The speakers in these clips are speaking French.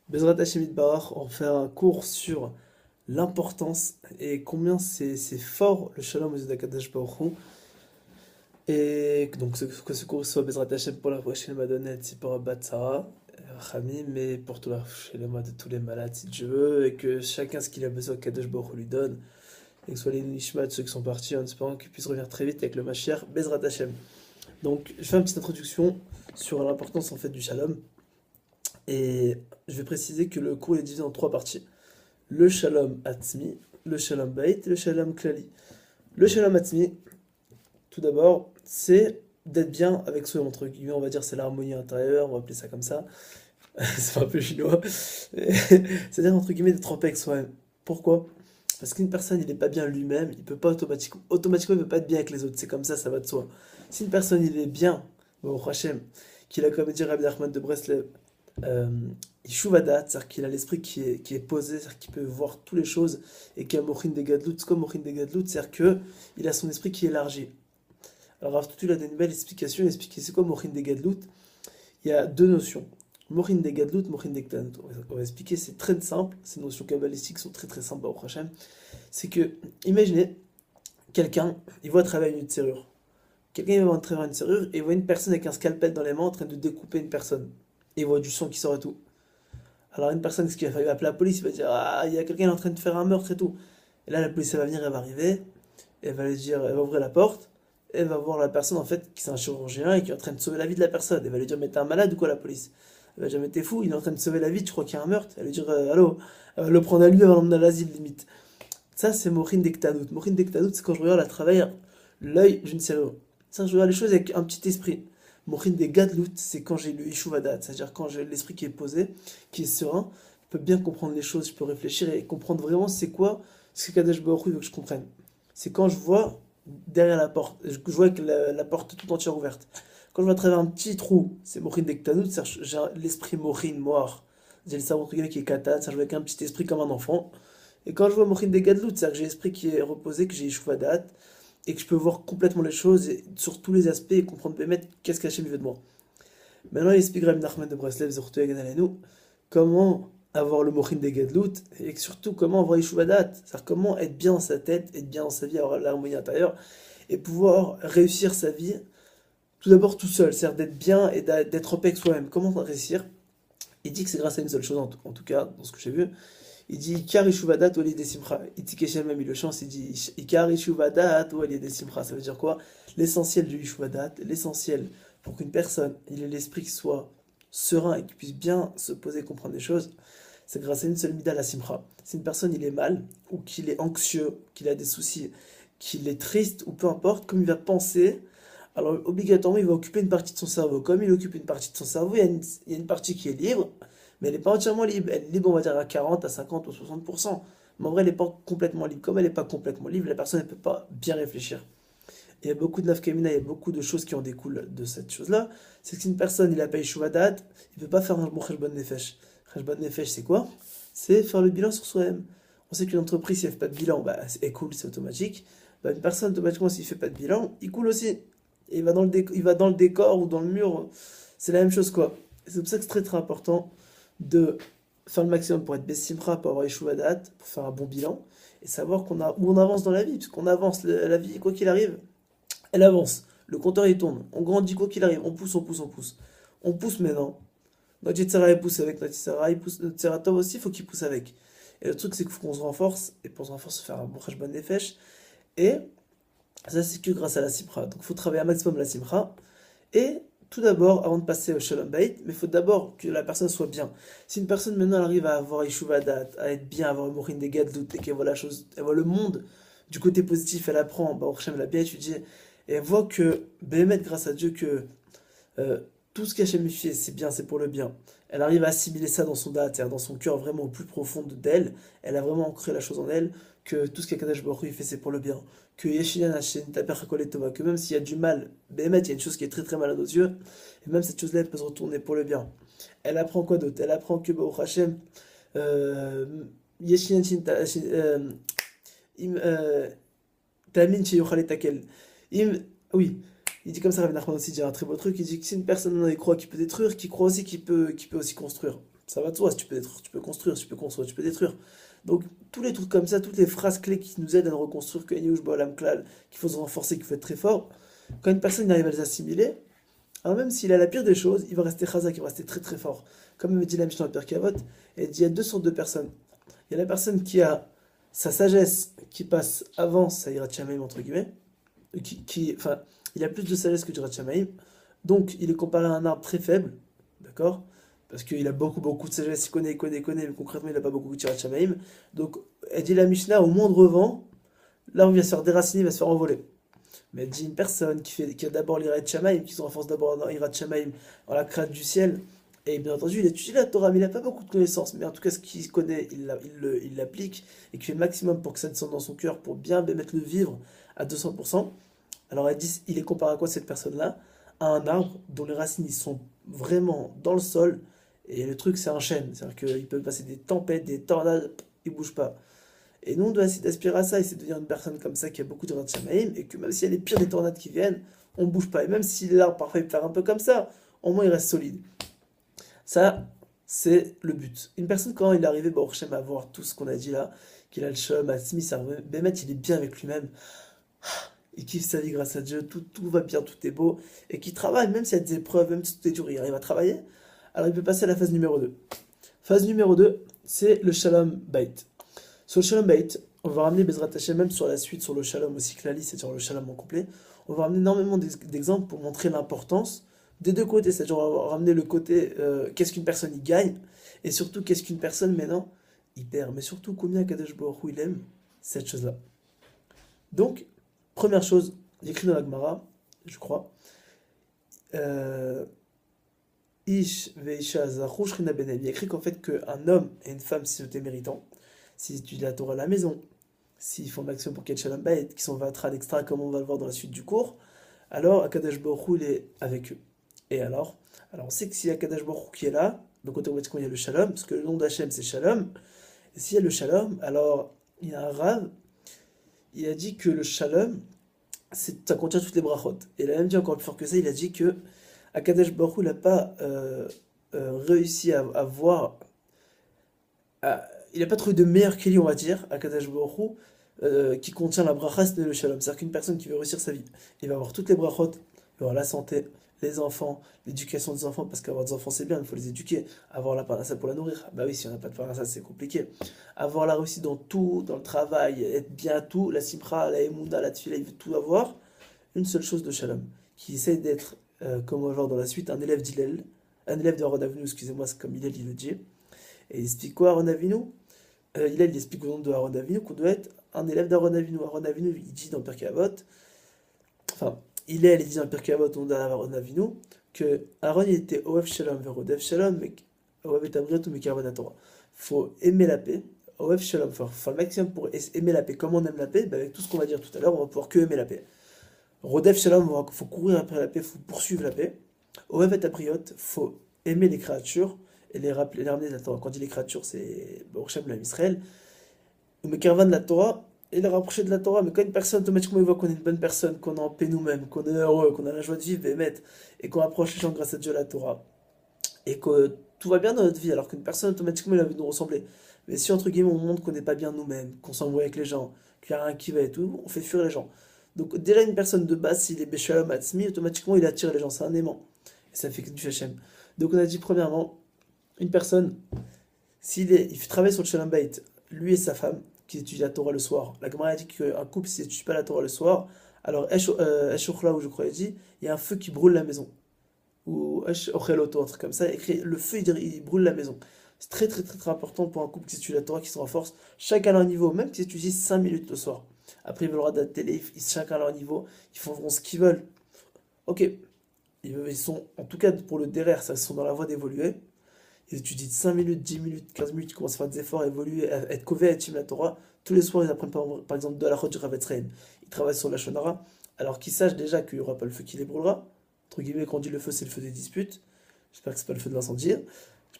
Bezrat Hashem Barach, on fait un cours sur l'importance et combien c'est fort le shalom aux yeux d'Akadosh Baruch Hu. Et donc que ce cours soit Bezrat Hashem pour la prochaine Madonnette, c'est pour Bat Sarah, Rami, mais pour tout la Shalom de tous les malades si Dieu veut, et que chacun ce qu'il a besoin Kadosh Baruch Hu lui donne, et que ce soit les Nishmat, ceux qui sont partis, en espérant qu'ils puissent revenir très vite avec le Mashiach, Bezrat Hashem. Donc je fais une petite introduction sur l'importance en fait du shalom. Et je vais préciser que le cours est divisé en trois parties. Le Shalom Atzmi, le Shalom Bait et le Shalom Klali. Le Shalom Atzmi, tout d'abord, c'est d'être bien avec soi, entre guillemets, on va dire c'est l'harmonie intérieure, on va appeler ça comme ça. C'est un peu chinois. C'est-à-dire, entre guillemets, d'être en paix avec soi-même. Pourquoi? Parce qu'une personne, il n'est pas bien lui-même, il peut pas automatiquement, il peut pas être bien avec les autres. C'est comme ça va de soi. Si une personne, il est bien, au Hachem, qu'il a, comme dit Rabbi Nachman de Breslev, euh, Ishuvadat, c'est-à-dire qu'il a l'esprit qui est posé, c'est-à-dire qu'il peut voir toutes les choses, et qu'il a Mochin de Gadlut, c'est comme Mochin de Gadlut, c'est-à-dire qu'il a son esprit qui est élargi. Alors Rav Tutu, il a une belle explication, il explique c'est quoi Mochin de Gadlut. Il y a deux notions. Mochin de Gadlut, Mochin de Ktanut. On va expliquer, c'est très simple, ces notions kabbalistiques sont très très simples au Hashem. C'est que, imaginez, quelqu'un, il voit à travers une serrure. Quelqu'un il va à travers une serrure et il voit une personne avec un scalpel dans les mains en train de découper une personne. Et il voit du sang qui sort et tout. Alors une personne, ce qu'il va faire, il va appeler la police, il va dire ah, il y a quelqu'un en train de faire un meurtre et tout. Et là, la police, elle va venir, elle va arriver, elle va lui dire, elle va ouvrir la porte, et elle va voir la personne en fait, qui c'est un chirurgien et qui est en train de sauver la vie de la personne. Elle va lui dire, mais t'es un malade ou quoi, la police? Elle va dire, mais t'es fou, il est en train de sauver la vie, tu crois qu'il y a un meurtre? Elle va lui dire, allô? Elle va le prendre à lui, elle va l'emmener à l'asile limite. Ça, c'est Morin Dektanout. Morin Dektanout, c'est quand je regarde à travers l'œil d'une serrure. Ça, je regarde les choses avec un petit esprit. Morin des Gadlout, c'est quand j'ai le Ishuvadat, c'est-à-dire quand j'ai l'esprit qui est posé, qui est serein, je peux bien comprendre les choses, je peux réfléchir et comprendre vraiment c'est quoi ce que Kadesh Baruch Hu veut que je comprenne. C'est quand je vois derrière la porte, je vois que la porte tout entière ouverte. Quand je vois à travers un petit trou, c'est Morin des Ktanout, c'est-à-dire j'ai l'esprit Morin, Moir. J'ai le cerveau entre guillemets qui est katan, ça joue avec un petit esprit comme un enfant. Et quand je vois Morin des Gadlout, c'est-à-dire que j'ai l'esprit qui est reposé, que j'ai Ishuvadat, et que je peux voir complètement les choses sur tous les aspects et comprendre Bémet qu'est-ce qu'Hachem veut de moi. Maintenant, il explique Rabbi Nachman de Breslev, Zorto Egan Alenu, comment avoir le Mochin des Gadlout et surtout comment avoir Yeshuvadat, c'est-à-dire comment être bien dans sa tête, être bien dans sa vie, avoir l'harmonie intérieure et pouvoir réussir sa vie tout d'abord tout seul, c'est-à-dire d'être bien et d'être en paix avec soi-même. Comment réussir? Il dit que c'est grâce à une seule chose, en tout cas, dans ce que j'ai vu, il dit Ikar Ishuvadat ou des Simcha. Itikeshem même il le chante, il dit Ikar Ishuvadat ou des Simcha. Ça veut dire quoi? L'essentiel du Ishuvadat, l'essentiel pour qu'une personne, il ait l'esprit qui soit serein et qui puisse bien se poser et comprendre des choses, c'est grâce à une seule mida, la Simcha. Si une personne il est mal, ou qu'il est anxieux, qu'il a des soucis, qu'il est triste, ou peu importe, comme il va penser, alors obligatoirement il va occuper une partie de son cerveau. Comme il occupe une partie de son cerveau, il y a une partie qui est libre, mais elle n'est pas entièrement libre. Elle est libre, on va dire, à 40, à 50 ou 60%. Mais en vrai, elle n'est pas complètement libre. Comme elle n'est pas complètement libre, la personne ne peut pas bien réfléchir. Et il y a beaucoup de nafkamina, il y a beaucoup de choses qui en découlent de cette chose-là. C'est que si une personne, il a pas Shuvadat, il ne peut pas faire un bon Khashban Nefesh. Khashban Nefesh, c'est quoi? C'est faire le bilan sur soi-même. On sait qu'une entreprise, si elle ne fait pas de bilan, bah, elle coule, c'est automatique. Bah, une personne, automatiquement, s'il ne fait pas de bilan, il coule aussi. Et il va dans le décor ou dans le mur. C'est la même chose, quoi. Et c'est pour ça que c'est très très important de faire le maximum pour être Bessimra, pour avoir Yeshuvadat, pour faire un bon bilan, et savoir où on avance dans la vie, parce qu'on avance, la vie, quoi qu'il arrive, elle avance. Le compteur il tourne, on grandit quoi qu'il arrive, on pousse, on pousse, on pousse. On pousse maintenant. Notre Yetzirah il pousse avec, notre Yetzirah il pousse, notre Yetzirah Tov aussi, il faut qu'il pousse avec. Et le truc c'est qu'il faut qu'on se renforce, et pour se renforcer, faire un bon Khashban Nefesh, et ça c'est que grâce à la Simra. Donc il faut travailler un maximum la Simra, et tout d'abord, avant de passer au Shalom Bait, mais il faut d'abord que la personne soit bien. Si une personne maintenant elle arrive à avoir Yeshuvadat, à être bien, à avoir Morin des Gadlout, et qu'elle voit la chose, elle voit le monde du côté positif, elle apprend, bah, Hashem elle a bien étudié, et elle voit que, Béhémet, grâce à Dieu, que euh, tout ce qu'Hachem lui fait, c'est bien, c'est pour le bien. Elle arrive à assimiler ça dans son date, c'est-à-dire dans son cœur vraiment au plus profond d'elle. Elle a vraiment ancré la chose en elle, que tout ce qu'Akadosh Baruch Hu il fait, c'est pour le bien. Que Yeshinan Hashem Taper Hakol Tova, que même s'il y a du mal, Béhémet, il y a une chose qui est très très mal à nos yeux, et même cette chose-là, elle peut se retourner pour le bien. Elle apprend quoi d'autre? Elle apprend que Baruch Hashem, euh, Yeshinan Shinta- Shin- im- Tamin Sheyochal Etakel. Oui. Il dit comme ça, Rabbi Nachman aussi dit un très beau truc, il dit que si une personne y croit qu'il peut détruire, qui croit aussi qu'il peut aussi construire. Ça va de soi, si tu peux détruire, tu peux construire, si tu peux construire, tu peux détruire. Donc, tous les trucs comme ça, toutes les phrases clés qui nous aident à nous reconstruire, que Yush Ba'olam Klal, qu'il faut se renforcer, qu'il faut être très fort, quand une personne arrive à les assimiler, alors même s'il a la pire des choses, il va rester chazak, il va rester très très fort. Comme me dit la Mishnah dans le Pirkei Avot, elle dit il y a deux sortes de personnes. Il y a la personne qui a sa sagesse qui passe avant sa Yirat Shamayim, entre guillemets, enfin, il a plus de sagesse que du Yirat Shamayim, donc il est comparé à un arbre très faible, d'accord? Parce qu'il a beaucoup beaucoup de sagesse, il connaît, mais concrètement il n'a pas beaucoup de Yirat Shamayim. Donc, elle dit la Mishnah, au moindre vent, l'arbre va se faire déraciner, il va se faire envoler. Mais elle dit une personne qui a d'abord l'Irat Shamayim, qui se renforce d'abord dans l'Irat Shamayim, dans la crainte du ciel, et bien entendu, il étudie la Torah, mais il n'a pas beaucoup de connaissances. Mais en tout cas, ce qu'il connaît, il l'applique, et qu'il fait le maximum pour que ça descende dans son cœur, pour bien mettre le vivre à 200%. Alors elle dit, il est comparé à quoi cette personne-là? À un arbre dont les racines ils sont vraiment dans le sol, et le truc c'est un chêne. C'est-à-dire qu'il peut passer des tempêtes, des tornades, il bouge pas. Et nous, on doit essayer d'aspirer à ça, essayer de devenir une personne comme ça qui a beaucoup de Shamaïm, et que même s'il y a les pires des tornades qui viennent, on ne bouge pas. Et même si l'arbre parfois il peut faire un peu comme ça, au moins il reste solide. Ça, c'est le but. Une personne, quand il est arrivé, Baruch Shem, à voir tout ce qu'on a dit là, qu'il a le Shalom, Smith, Bémet, il est bien avec lui-même, il kiffe sa vie grâce à Dieu, tout va bien, tout est beau, et qu'il travaille, même s'il y a des épreuves, même si tout est dur, il arrive à travailler, alors il peut passer à la phase numéro 2. Phase numéro 2, c'est le Shalom Bait. Sur le Shalom Bait, on va ramener Bezrat Hashem, même sur la suite, sur le Shalom aussi Klali, c'est-à-dire le Shalom en complet, on va ramener énormément d'exemples pour montrer l'importance des deux côtés, c'est-à-dire on va ramener le côté qu'est-ce qu'une personne y gagne, et surtout qu'est-ce qu'une personne maintenant il perd, mais surtout combien Kadosh Baruch Hu il aime cette chose-là. Donc, première chose, écrit dans la Gemara, je crois, Ish veisha zachu shrina benem. Il y a écrit qu'en fait qu'un homme et une femme, si c'était méritant, s'ils étudient la Torah à la maison, s'ils font l'action pour Ket Shalom Bayit, qui sont vatra extra, comme on va le voir dans la suite du cours, alors Akadosh Baruch Hu il est avec eux. Et alors on sait que s'il y a Akadosh Baruch Hu qui est là, donc automatiquement il y a le Shalom, parce que le nom d'Hachem c'est Shalom. Et s'il y a le Shalom, alors il y a un Rav, il a dit que le Shalom, ça contient toutes les brachot. Et il a même dit encore plus fort que ça, il a dit que Akadosh Baruch Hu n'a pas réussi à voir, il n'a pas trouvé de meilleur Keli, on va dire, Akadosh Baruch Hu, qui contient la bracha, c'est le Shalom. C'est-à-dire qu'une personne qui veut réussir sa vie, il va avoir toutes les brachot, il va avoir la santé, les enfants, l'éducation des enfants, parce qu'avoir des enfants c'est bien, il faut les éduquer. Avoir la parnassa pour la nourrir, bah oui, si on n'a pas de parnassa c'est compliqué. Avoir la réussite dans tout, dans le travail, être bien à tout, la simra, la emunda, la tfila, il veut tout avoir. Une seule chose de Shalom, qui essaie d'être, comme on va voir dans la suite, un élève d'Hillel, un élève de Aaron Avinu, excusez-moi, c'est comme Hillel il le dit. Et il explique quoi Aaron Avinu? Hillel il explique au nom de Aaron Avinu qu'on doit être un élève d'Aaron Avinu. Aaron Avinu il dit dans Pirkei Avot, enfin, il dit dans le Pirkei Avot au nom d'Aaron Avinu, que Aaron il était Oev Shalom verodev Shalom, mais Oev et Abriatou mais Karvan Torah. Faut aimer la paix. Oev Shalom, faut faire le maximum pour aimer la paix. Comment on aime la paix? Ben, avec tout ce qu'on va dire tout à l'heure, on va pouvoir que aimer la paix. Rodev Shalom, il faut courir après la paix, il faut poursuivre la paix. Oev et Abriot, faut aimer les créatures et les ramener de la Torah. Quand on dit les créatures, c'est Baruch Shem, l'âme Israël. Mais Karvan de la Torah, et les rapprocher de la Torah. Mais quand une personne, automatiquement, il voit qu'on est une bonne personne, qu'on est en paix nous-mêmes, qu'on est heureux, qu'on a la joie de vivre, et qu'on approche les gens grâce à Dieu, la Torah, et que tout va bien dans notre vie, alors qu'une personne, automatiquement, elle a envie de nous ressembler. Mais si, entre guillemets, on montre qu'on n'est pas bien nous-mêmes, qu'on s'embrouille avec les gens, qu'il n'y a rien qui va et tout, on fait fuir les gens. Donc, déjà, une personne de base, s'il est Beshalom Atzmi, automatiquement, il attire les gens. C'est un aimant. Et ça fait que du Hachem. Donc, on a dit, premièrement, une personne, il travaille sur le Shalom Bait, lui et sa femme, qui étudie la Torah le soir. La Gemara a dit qu'un couple, s'il n'étudie pas la Torah le soir, alors Eshochla, où je crois, il dit, il y a un feu qui brûle la maison. Ou Eshocheloto, un truc comme ça, écrit, le feu, il brûle la maison. C'est très, très, très, très important pour un couple qui étudie la Torah, qui se renforce, chacun à leur niveau, même qu'ils étudient 5 minutes le soir. Après, ils veulent le droit de la télé, chacun à leur niveau, ils feront ce qu'ils veulent. Ok, ils sont, en tout cas pour le derrière, ça, ils sont dans la voie d'évoluer. Ils étudient 5 minutes, 10 minutes, 15 minutes, ils commencent à faire des efforts, à évoluer, à être cové, à étudier la Torah. Tous les soirs, ils apprennent par exemple de la Chod du Rav Etzraim. Ils travaillent sur la Shonara. Alors qu'ils sachent déjà qu'il n'y aura pas le feu qui les brûlera. Entre guillemets, quand on dit le feu, c'est le feu des disputes. J'espère que c'est pas le feu de l'incendie.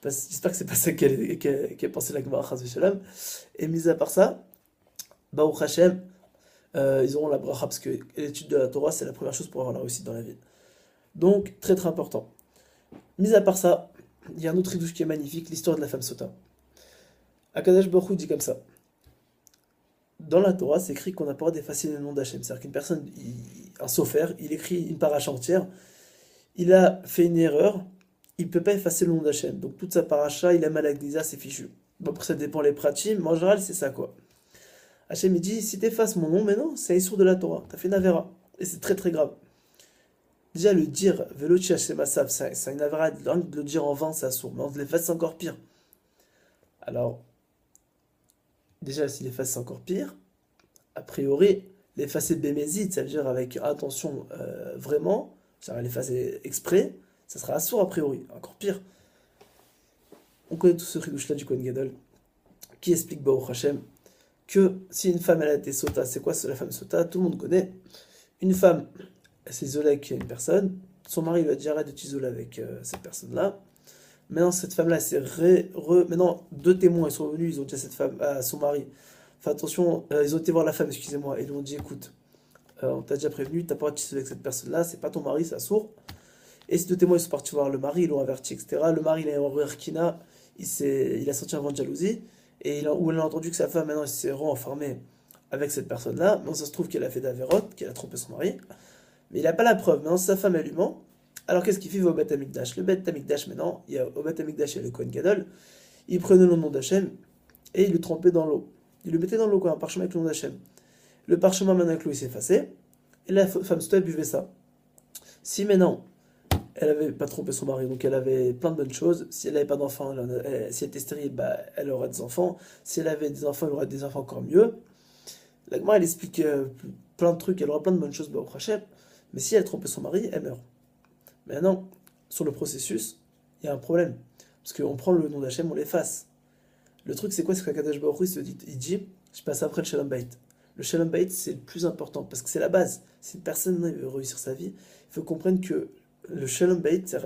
J'espère que c'est pas ça qu'a pensé la Gemara Chas v'Shalom. Et mis à part ça, Baruch Hashem, ils auront la bracha parce que l'étude de la Torah, c'est la première chose pour avoir la réussite dans la vie. Donc, très très important. Mis à part ça, il y a un autre idouche qui est magnifique, l'histoire de la femme sota. Akadosh Baruch Hu dit comme ça. Dans la Torah, c'est écrit qu'on n'a pas le droit d'effacer le nom d'Hachem. C'est-à-dire qu'une personne, un sophère, il écrit une paracha entière, il a fait une erreur, il ne peut pas effacer le nom d'Hachem. Donc toute sa paracha, il a mal à c'est fichu. Bon, après, ça dépend les pratim, mais en général, c'est ça quoi. Hachem, il dit, si tu effaces mon nom, mais non, c'est un issour de la Torah. Tu as fait une avera. Et c'est très très grave. Déjà, le dire, Velochi Hachem Asav, c'est une avera, de le dire en vain, ça sourd. Mais on l'efface, c'est encore pire. Alors, déjà, s'il efface, c'est encore pire. A priori, l'effacer bémézide, ça veut dire avec intention vraiment, ça va l'effacer exprès, ça sera assourd a priori, encore pire. On connaît tout ce chidouche là du Kohen Gadol, qui explique Baruch Hashem que si une femme elle a été sota, c'est quoi la femme sota? Tout le monde connaît. Une femme, elle s'est isolée avec une personne, son mari lui a dit arrête de t'isoler avec cette personne-là. Maintenant, cette femme-là, maintenant, deux témoins ils sont venus, ils ont dit à cette femme, à son mari, fais attention, ils ont été voir la femme, excusez-moi, et ils lui ont dit écoute, on t'a déjà prévenu, t'as pas le droit de t'isoler avec cette personne-là, c'est pas ton mari, c'est sourd. Et ces deux témoins, ils sont partis voir le mari, ils l'ont averti, etc. Le mari, il a eu un Kina, il a senti un vent de jalousie, et où il a entendu que sa femme, maintenant, elle s'est renfermée avec cette personne-là. Mais ça se trouve qu'elle a fait d'Averot, qu'elle a trompé son mari. Mais il n'a pas la preuve. Maintenant, sa femme, elle lui ment. Alors, qu'est-ce qu'il fait? Il va au Beth Amikdash. Le Beth Amikdash, maintenant, au Beth Amikdash, il y a le Kohen Gadol. Il prenait le nom d'Hachem et il le trempait dans l'eau. Il le mettait dans l'eau, quoi, un parchemin avec le nom d'Hachem. Le parchemin, maintenant, avec l'eau, il s'est effacé. Et la femme, elle buvait ça. Si maintenant, elle avait pas trompé son mari, donc elle avait plein de bonnes choses. Si elle n'avait pas d'enfants, si elle était stérile, bah, elle aurait des enfants. Si elle avait des enfants, elle aurait des enfants encore mieux. La Gemara, elle explique plein de trucs, elle aura plein de bonnes choses, bah, au Hachem. Mais si elle trompait son mari, elle meurt. Maintenant, sur le processus, il y a un problème. Parce qu'on prend le nom d'Hachem, on l'efface. Le truc, c'est quoi? C'est qu'Akadash Baruch Hu, il dit, je passe après le Shalom Bait. Le Shalom Bait, c'est le plus important, parce que c'est la base. Si une personne veut réussir sa vie, il faut comprendre que le Shalom Bait, c'est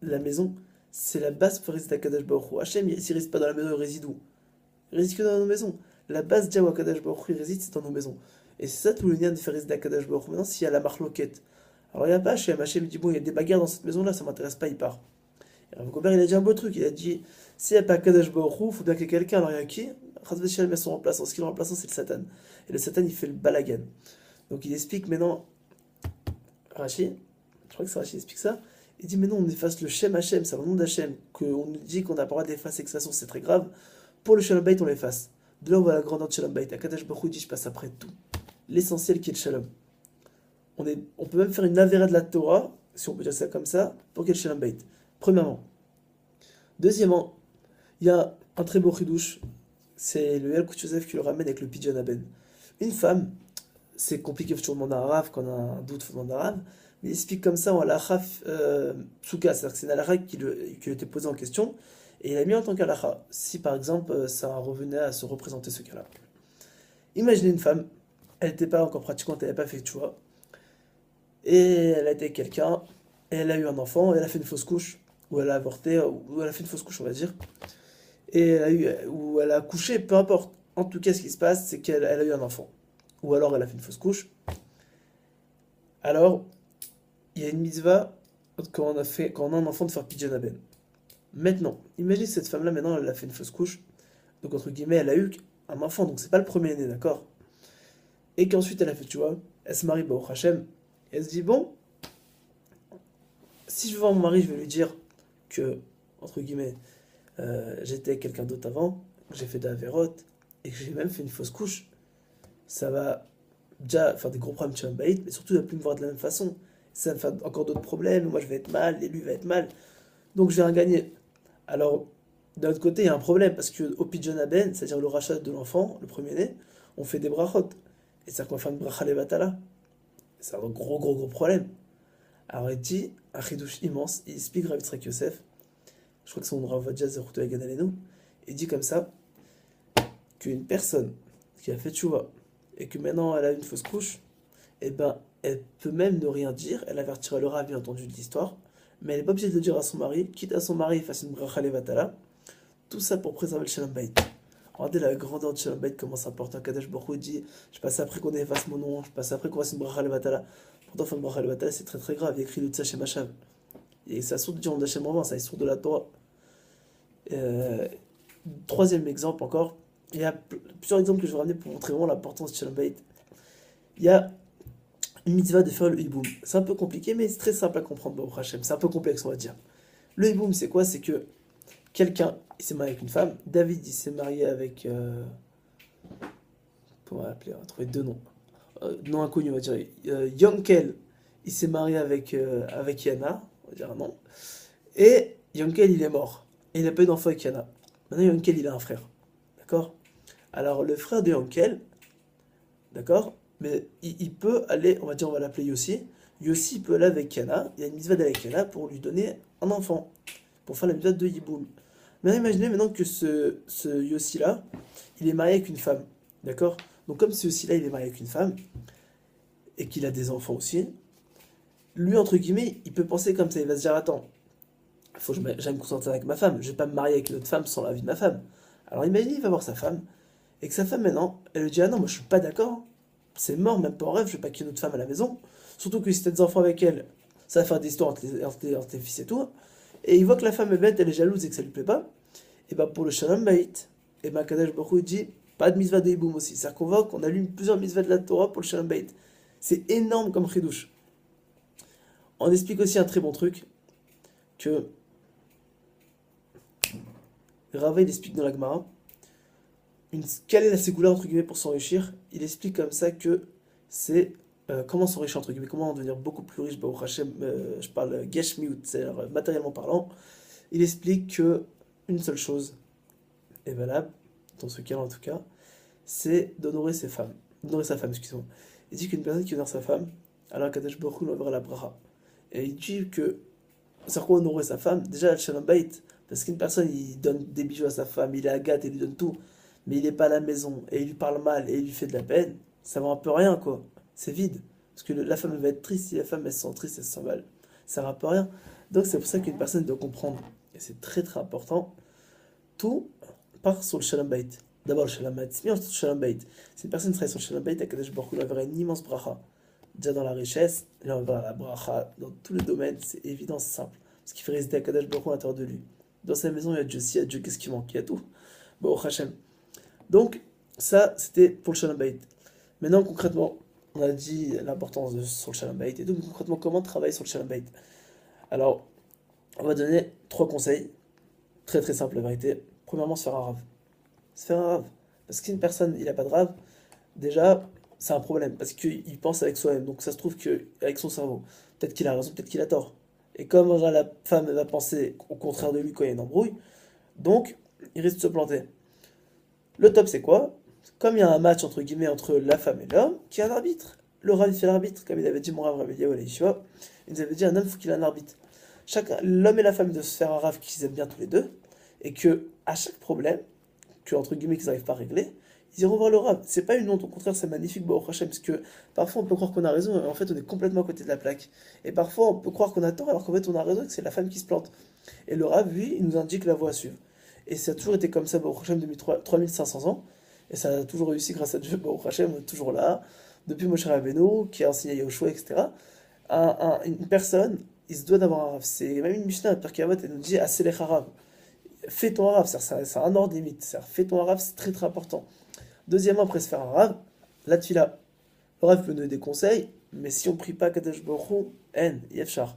la maison, c'est la base pour résider à Akadash Baruch Hu. Hachem, s'il ne réside pas dans la maison, il réside où? Il réside que dans nos maisons. La base déjà où Akadash Baruch Hu réside, c'est dans nos maisons. Et c'est ça tout le lien de faire résider à Akadash Baruch Hu. Maintenant, s'il y a la marloquette, alors il n'y a pas Hachem. Hachem dit, bon, il y a des bagarres dans cette maison-là, ça ne m'intéresse pas, il part. Et Rav Gober, il a dit un beau truc, il a dit, s'il n'y a pas Akadash Baruch Hu, il faut bien qu'il y ait quelqu'un. Alors il y a qui? Chazvé Shalom met son remplaçant. Ce qui est le remplaçant, c'est le Satan. Et le Satan, il fait le balagan. Donc il explique maintenant, Rashi, je crois que c'est Rashi qui explique ça, il dit, mais non, on efface le Shem Hachem, c'est le nom d'Hachem, qu'on nous dit qu'on n'a pas le droit d'effacer, que de toute façon c'est très grave. Pour le Shalom Bait, on l'efface. De là, on voit la grandeur de Shalom Bait. Akadash Baruch Hu dit, je passe après tout. L'essentiel qui est le Shalom. On peut même faire une avéra de la Torah, si on peut dire ça comme ça, pour qu'il y ait le Shalom Bait. Premièrement. Deuxièmement, il y a un très beau chidouche, c'est le Yalkut Yosef qui le ramène avec le Pidyon Aben. Une femme, c'est compliqué, il faut toujours demander à un Rav, quand on a un doute, il faut demander à un Rav, mais il explique comme ça en halakha psuka, c'est-à-dire que c'est une halakha qui lui était posée en question, et il a mis en tant qu'halakha, si par exemple ça revenait à se représenter ce cas-là. Imaginez une femme, elle n'était pas encore pratiquante, elle n'avait pas fait de choix, et elle a été avec quelqu'un, et elle a eu un enfant, et elle a fait une fausse couche, ou elle a avorté, ou elle a fait une fausse couche, on va dire, et ou elle a accouché, peu importe. En tout cas, ce qui se passe, c'est qu'elle a eu un enfant. Ou alors elle a fait une fausse couche. Alors, il y a une mitzvah quand on a un enfant de faire pidyon aben. Maintenant, imaginez cette femme-là, maintenant, elle a fait une fausse couche. Donc, entre guillemets, elle a eu un enfant, donc c'est pas le premier-né, d'accord? Et qu'ensuite, elle a fait, tu vois, elle se marie, au Hachem, et elle se dit, bon, si je veux voir mon mari, je vais lui dire que, entre guillemets, j'étais avec quelqu'un d'autre avant, que j'ai fait de la vérote, et que j'ai même fait une fausse couche. Ça va déjà faire des gros problèmes chez un baït, mais surtout il ne va plus me voir de la même façon. Ça va me faire encore d'autres problèmes, moi je vais être mal, et lui va être mal. Donc je vais rien gagner. Alors, d'un autre côté, il y a un problème, parce qu'au Pidyon Aben, c'est-à-dire le rachat de l'enfant, le premier-né, on fait des brachot. Et c'est-à-dire qu'on va faire une bracha levatala. C'est un gros problème. Alors il dit, un chidouche immense, il explique Rav Yitzhak Yosef, je crois que son Rav Vadja Zeruto Egan Alenu, il dit comme ça, qu'une personne qui a fait tchouva, et que maintenant elle a une fausse couche, eh ben, elle peut même ne rien dire, elle avertira le Rav, bien entendu, de l'histoire, mais elle n'est pas obligée de le dire à son mari, quitte à son mari fasse une bracha levatala, tout ça pour préserver le Shalom Bait. Regardez la grandeur de Shalom Bait, comment ça porte un Kadesh Baruch Hu dit, je passe après qu'on efface mon nom, je passe après qu'on fasse une bracha levatala, Pourtant, faire bracha le batal, c'est très très grave. Il y a écrit le Tsa chez Machav. Et ça sort du nom d'Hachem Revin, ça sort de la Torah. Euh, Troisième exemple encore. Il y a plusieurs exemples que je vais ramener pour montrer vraiment l'importance de Shalom Bayit. Il y a une mitzvah de faire le hiboum. C'est un peu compliqué, mais c'est très simple à comprendre, Baruch Hashem. C'est un peu complexe, on va dire. Le hiboum, c'est quoi? C'est que quelqu'un, il s'est marié avec une femme. David, il s'est marié avec. Comment on va l'appeler? On va trouver deux noms. Nom inconnu, on va dire. Yonkel, il s'est marié avec Yana, on va dire un nom. Et Yonkel, il est mort. Et il n'a pas eu d'enfant avec Yana. Maintenant, Yonkel, il a un frère. D'accord? Alors, le frère de Yonkel, d'accord? Mais il peut aller, on va dire, on va l'appeler Yossi. Yossi peut aller avec Yana. Il y a une mitzvah d'aller avec Yana pour lui donner un enfant. Pour faire la mitzvah de Yiboum. Maintenant, imaginez maintenant que ce Yossi-là, il est marié avec une femme. D'accord? Donc, comme ce Yossi-là, il est marié avec une femme, et qu'il a des enfants aussi, lui, entre guillemets, il peut penser comme ça. Il va se dire, attends, il faut que j'aille me concentrer avec ma femme. Je vais pas me marier avec une autre femme sans l'avis de ma femme. Alors, imaginez, il va voir sa femme, et que sa femme, maintenant, elle lui dit, ah non, moi, je suis pas d'accord. C'est mort, même pas en rêve, je veux pas qu'il y ait une autre femme à la maison. Surtout que si t'as des enfants avec elle, ça va faire des histoires entre tes fils et tout. Et il voit que la femme est bête, elle est jalouse et que ça lui plaît pas. Et bah pour le Shalom Bayit, et bah Kadesh Baruch Hu, il dit pas de mitzvah de hiboum aussi. C'est-à-dire qu'on voit qu'on allume plusieurs mitzvahs de la Torah pour le Shalom Bayit. C'est énorme comme chidouche. On explique aussi un très bon truc que Rava il explique dans la Gemara. Quelle est la ségoula entre guillemets pour s'enrichir? Il explique comme ça que c'est comment s'enrichir entre guillemets, comment devenir beaucoup plus riche. Baruch Hashem, je parle geshmiut, c'est-à-dire matériellement parlant. Il explique que une seule chose est valable, dans ce cas en tout cas, c'est d'honorer ses femmes, d'honorer sa femme, excusez-moi. Il dit qu'une personne qui honore sa femme, alors Kadesh Baruch Hu lui enverra la bracha. Et il dit que c'est quoi honorer sa femme? Déjà, le Shalom Bayit, parce qu'une personne il donne des bijoux à sa femme, il la gâte et lui donne tout, mais il n'est pas à la maison et il lui parle mal et il lui fait de la peine, ça vaut un peu rien quoi. C'est vide. Parce que la femme elle va être triste, si la femme elle se sent triste, elle se sent mal. Ça ne va pas rien. Donc c'est pour ça qu'une personne doit comprendre, et c'est très très important, tout part sur le Shalom Bayit. D'abord le Shalom Bayit, c'est bien sur le Shalom Bayit. Si une personne travaille sur le Shalom Bayit, Akadosh Baruch Hu lui enverra une immense bracha. Déjà dans la richesse, il enverra la bracha dans tous les domaines, c'est évident, c'est simple. Parce qu'il fait résider Akadosh Baruch Hu à l'intérieur de lui. Dans sa maison, il y a Dieu, s'il y a Dieu, qu'est-ce qui manque? Il y a tout. Bon, Hachem. Donc, ça, c'était pour le Shalom Bayit. Maintenant, concrètement, on a dit l'importance sur le Shalom Bayit. Et donc, concrètement, comment travailler sur le Shalom Bayit? Alors, on va donner trois conseils. Très très simple, la vérité. Premièrement, se faire un rave. Se faire un rave. Parce qu'une personne, il n'a pas de rave, déjà, c'est un problème. Parce qu'il pense avec soi-même. Donc, ça se trouve qu'avec son cerveau, peut-être qu'il a raison, peut-être qu'il a tort. Et comme en général, la femme elle va penser au contraire de lui quand il y a une embrouille, donc, il risque de se planter. Le top, c'est quoi? Comme il y a un match entre guillemets entre la femme et l'homme, qui a un arbitre. Le Rav il fait l'arbitre, comme il avait dit mon Rav Rabbi Eliyahu Yeshua. Il nous avait dit un homme, il faut qu'il ait un arbitre. L'homme et la femme doivent se faire un Rav qu'ils aiment bien tous les deux, et que à chaque problème, que entre guillemets qu'ils n'arrivent pas à régler, ils iront voir le Rav. C'est pas une honte, au contraire, c'est magnifique, Baruch Hashem, parce que parfois on peut croire qu'on a raison, et en fait on est complètement à côté de la plaque. Et parfois on peut croire qu'on a tort, alors qu'en fait on a raison, et que c'est la femme qui se plante. Et le Rav, lui, il nous indique la voie à suivre. Et ça a toujours été comme ça, Baruch Hashem, depuis 3500 ans. Et ça a toujours réussi grâce à Dieu, Baruch Hashem, on est toujours là. Depuis Moshe Rabbeinu, qui a enseigné à Yoshua, etc. Une personne, il se doit d'avoir un Rav. C'est même une Mishnah, Pirkei Avot, elle nous dit Aselech Rav. Fais ton Rav, c'est un ordre limite. Fais ton Rav, c'est très très important. Deuxièmement, après se faire un Rav, la tefila. Le Rav peut nous donner des conseils, mais si on ne prie pas Kadesh Baruch Hu, Yefshar.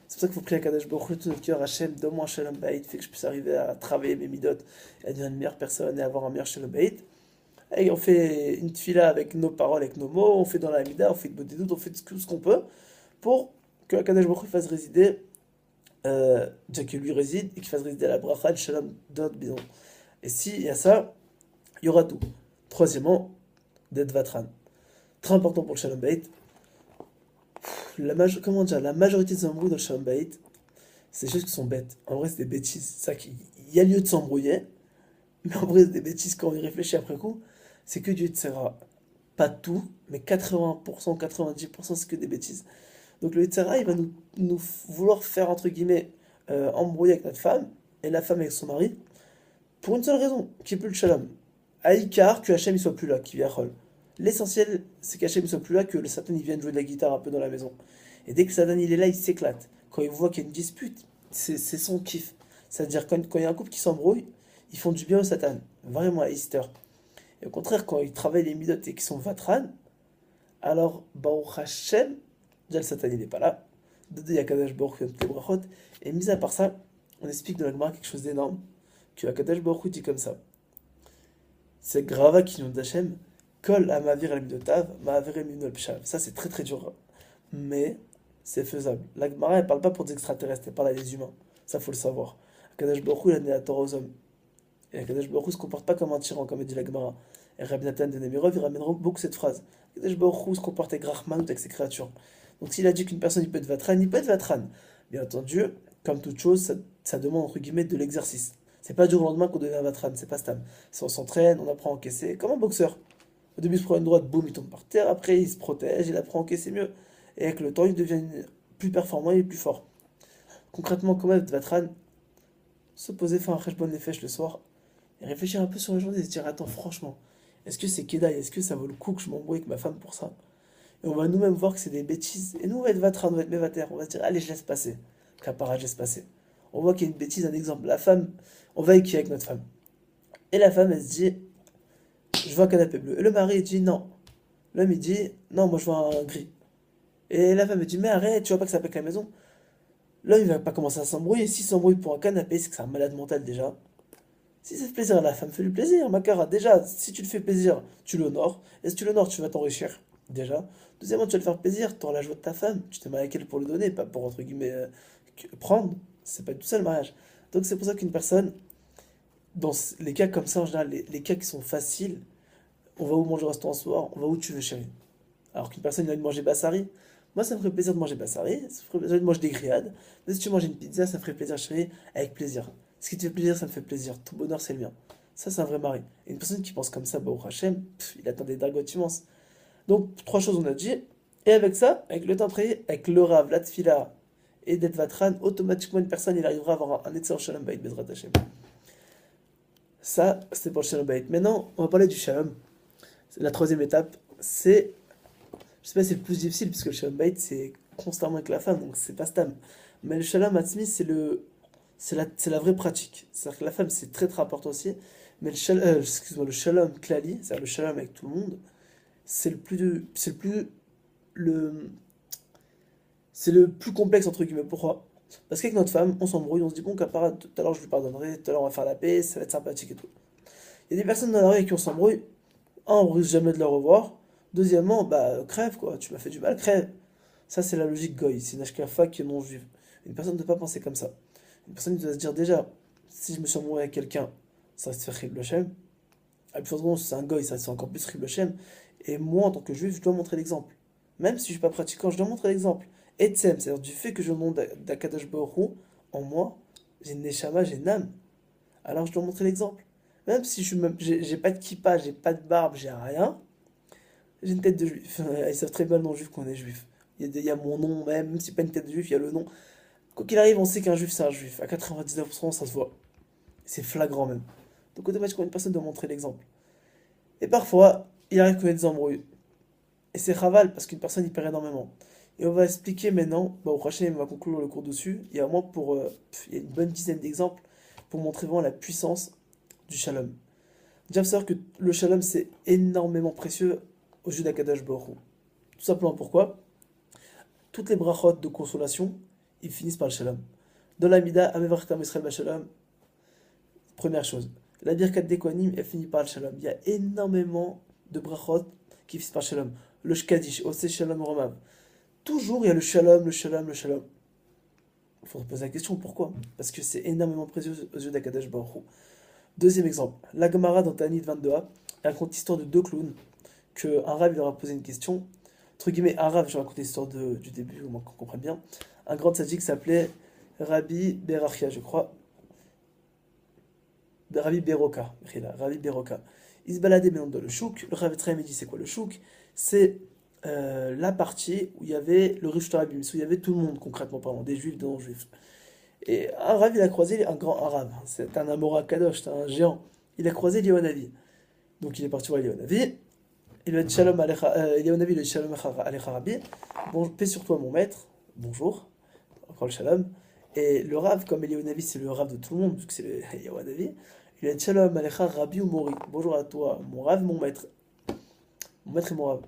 C'est pour ça qu'il faut prier à Kadesh Baruch Hu de tout notre cœur. Hachem, donne-moi un Shalom Bayit, fait que je puisse arriver à travailler mes midot, et à devenir une meilleure personne et avoir un meilleur Shalom Bayit. Et on fait une tefila avec nos paroles, avec nos mots, on fait dans la Hamida, on fait de doutes, on fait tout ce qu'on peut pour que Kadesh Baruch Hu fasse résider, déjà que lui réside, et qu'il fasse résider la bracha, le Shalom de notre bidon. Et s'il y a ça, il y aura tout. Troisièmement, d'être vatran. Très important pour le Shalom Bayit. Comment dire, la majorité des embrouilles dans le Shalom Bayit, c'est des choses qui sont bêtes. En vrai, c'est des bêtises. C'est ça il y a lieu de s'embrouiller, mais en vrai, c'est des bêtises quand on y réfléchit après coup. C'est que du Yetzera. Pas tout, mais 80%, 90%, c'est que des bêtises. Donc le Yetzera, il va nous vouloir faire, entre guillemets, embrouiller avec notre femme, et la femme avec son mari, pour une seule raison, qui est plus le Shalom. Aïkar, que Hachem ne soit plus là, qui vient Chol. L'essentiel, c'est qu'Hachem ne soit plus là, que le Satan il vienne jouer de la guitare un peu dans la maison. Et dès que Satan il est là, il s'éclate. Quand il voit qu'il y a une dispute, c'est son kiff. C'est-à-dire quand il y a un couple qui s'embrouille, ils font du bien au Satan. Vraiment à Easter. Et au contraire, quand ils travaillent les midotes et qu'ils sont vatran, alors Baruch Hashem, déjà le Satan il n'est pas là. De deux, il y a Kadosh Baruch Hu, toutes les brachot. Et mis à part ça, on explique dans la Gemara quelque chose d'énorme. Que Kadosh Baruch Hu dit comme ça. C'est grava qui nous d'Hachem. Kol amavir el midotav, ma'avir el minol pshav. Ça c'est très très dur. Mais c'est faisable. La Gemara elle parle pas pour des extraterrestres, elle parle à des humains. Ça faut le savoir. Kadosh Baruch Hu il a donné la Torah aux hommes. Et Kadosh Baruch Hu se comporte pas comme un tyran, comme dit la Gemara. Et Rabbi Nathan de Nemirov, il ramènera beaucoup cette phrase. Kadosh Baruch Hu se comporte avec Rachmanout avec ses créatures. Donc s'il a dit qu'une personne il peut être vatran, il peut être vatran. Bien entendu, comme toute chose, ça demande entre guillemets de l'exercice. C'est pas du jour au lendemain qu'on devient un vatran, c'est pas stam. Si on s'entraîne, on apprend à encaisser, comme un boxeur. Au début, il se prend une droite, boum, il tombe par terre, après il se protège, il apprend à encaisser mieux. Et avec le temps, il devient plus performant et plus fort. Concrètement, comment être vatran? Se poser, faire un cheshbon nefesh le soir, et réfléchir un peu sur la journée et se dire, attends, franchement, est-ce que c'est Kedai, est-ce que ça vaut le coup que je m'embrouille avec ma femme pour ça? Et on va nous-mêmes voir que c'est des bêtises. Et nous, on va être vatran, on va être mévater. On va se dire, allez, je laisse passer. Capara, je laisse passer. On voit qu'il y a une bêtise, un exemple. La femme, on va équiper avec notre femme. Et la femme, elle se dit, je veux un canapé bleu. Et le mari, il dit, non. L'homme, il dit, non, moi, je veux un gris. Et la femme, elle dit, mais arrête, tu vois pas que ça pète la maison. L'homme, il va pas commencer à s'embrouiller. S'il s'embrouille pour un canapé, c'est que c'est un malade mental déjà. Si ça fait plaisir à la femme, fais-lui plaisir, ma cara. Déjà, si tu te fais plaisir, tu l'honores. Et si tu l'honores, tu vas t'enrichir. Déjà. Deuxièmement, tu vas le faire plaisir, tu auras la joie de ta femme. Tu t'es marié avec elle pour le donner, pas pour, entre guillemets, prendre. C'est pas tout ça le mariage. Donc c'est pour ça qu'une personne, dans les cas comme ça, en général, les cas qui sont faciles, on va où manger au restaurant ce soir, on va où tu veux, chérie. Alors qu'une personne, il a envie de manger bassari. Moi, ça me ferait plaisir de manger bassari, ça me ferait plaisir de manger des grillades. Mais si tu manges une pizza, ça me ferait plaisir, chérie, avec plaisir. Ce qui te fait plaisir, ça me fait plaisir. Ton bonheur, c'est le mien. Ça, c'est un vrai mari. Et une personne qui pense comme ça, bah, au Hachem, il attend des dragotes immenses. Donc, trois choses on a dit. Et avec ça, avec le temps prié, avec le Rav, la Tfila et d'être Vatran, automatiquement une personne il arrivera à avoir un excellent Shalom Bayit, Bezrat Hashem. Ça, c'était pour le Shalom Bayit. Maintenant, on va parler du Shalom. La troisième étape, c'est, je sais pas si c'est le plus difficile, puisque le Shalom Bayit, c'est constamment avec la femme, donc c'est pas stam. Mais le Shalom Atzmi, c'est la vraie pratique. C'est-à-dire que la femme, c'est très très important aussi. Mais excuse-moi, le Shalom Klali, c'est-à-dire le Shalom avec tout le monde, le, c'est le plus complexe entre guillemets. Pourquoi? Parce qu'avec notre femme, on s'embrouille, on se dit bon, qu'à tout à l'heure je lui pardonnerai, tout à l'heure on va faire la paix, ça va être sympathique et tout. Il y a des personnes dans la rue avec qui on s'embrouille, un, on risque jamais de la revoir, deuxièmement, bah crève quoi, tu m'as fait du mal, crève. Ça c'est la logique goy, c'est une HKFA qui est non juive. Une personne ne doit pas penser comme ça. Une personne doit se dire déjà, si je me suis embrouillé avec quelqu'un, ça va se faire Chib Lachem. À plus forte raison, si c'est un goy, ça se fait encore plus Chib Lachem. Et moi, en tant que juif, je dois montrer l'exemple. Même si je ne suis pas pratiquant, je dois montrer l'exemple. Et tsem, c'est-à-dire du fait que je monte d'Akadosh Baruch Hu, en moi, j'ai une neshama, j'ai une âme. Alors je dois montrer l'exemple. Même si j'ai pas de kippa, j'ai pas de barbe, j'ai rien, j'ai une tête de juif. Ils savent très bien le nom juif qu'on est juif. Il y a mon nom même si c'est pas une tête de juif, il y a le nom. Quoi qu'il arrive, on sait qu'un juif c'est un juif. À 99%, ça se voit. C'est flagrant même. Donc automatiquement, une personne doit montrer l'exemple. Et parfois, il arrive qu'il y ait des embrouilles. Et c'est chaval parce qu'une personne y perd énormément. Et on va expliquer maintenant, bah, au prochain, on va conclure le cours dessus. Il y a au moins il y a une bonne dizaine d'exemples pour montrer vraiment la puissance du shalom. Déjà, faut savoir que le shalom c'est énormément précieux au jeu d'Akadash Baruch Hu. Tout simplement pourquoi toutes les brachot de consolation, ils finissent par le shalom. Dans la Mida, Amevartam Israël Shalom, première chose. La Birkat des Kohanim, elle finit par le shalom. Il y a énormément de brachot qui finissent par le shalom. Le Shkadish, Ose Shalom Romav. Toujours il y a le shalom, le shalom, le shalom. Il faut se poser la question pourquoi? Parce que c'est énormément précieux aux yeux d'Akadash Baruch Hu. Deuxième exemple, la Gemara dans Tanit 22a, elle raconte l'histoire de deux clowns, qu'un rave il leur a posé une question. Entre guillemets, un rave, je raconte l'histoire du début, au moins qu'on comprenne bien. Un grand tzaddik s'appelait Rabbi Berachia, je crois. Rabbi Beroka. Rabbi Beroka. Il se baladait maintenant dans le chouk. Le Rav Etzraim dit c'est quoi le chouk? C'est la partie où il y avait le Rish Torah, où il y avait tout le monde concrètement parlant, des juifs, des non-juifs. Et un Rav, il a croisé un grand arabe, c'est un Amora Kadosh, c'est un géant. Il a croisé Léonavi. Donc il est parti voir Léonavi. Il lui a dit Shalom Alecha, Eliyahu Navi lui a dit Shalom Alecha Rabbi, bon, paix sur toi mon maître, bonjour, encore le Shalom. Et le Rav, comme Eliyahu Navi c'est le Rav de tout le monde, vu que c'est le Eliyahu Navi, il lui a dit Shalom Alecha Rabbi ou Mori, bonjour à toi, mon Rav, mon maître et mon Rav.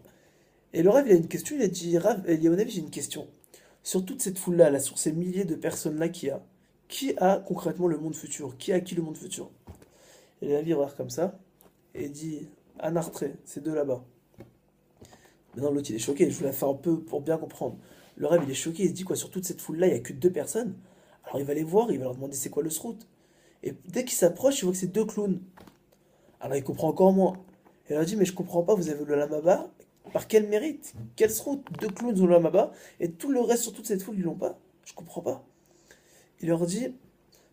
Et le Rav il a une question, il a dit Rav, Eliyahu Navi j'ai une question. Sur toute cette foule-là, là, sur ces milliers de personnes-là qui a concrètement le monde futur? Qui a qui le monde futur? Et Eliyahu Navi regarde comme ça, et il dit Anartre, c'est deux là-bas. Maintenant, l'autre, il est choqué. Je vous la fais un peu pour bien comprendre. Le rêve, il est choqué. Il se dit quoi, sur toute cette foule-là, il n'y a que deux personnes. Alors, il va les voir, il va leur demander c'est quoi le srout. Et dès qu'il s'approche, il voit que c'est deux clowns. Alors, il comprend encore moins. Et il leur dit mais je comprends pas, vous avez le lamaba. Par quel mérite? Quel srout? Deux clowns ont le lamaba. Et tout le reste sur toute cette foule, ils l'ont pas. Je comprends pas. Il leur dit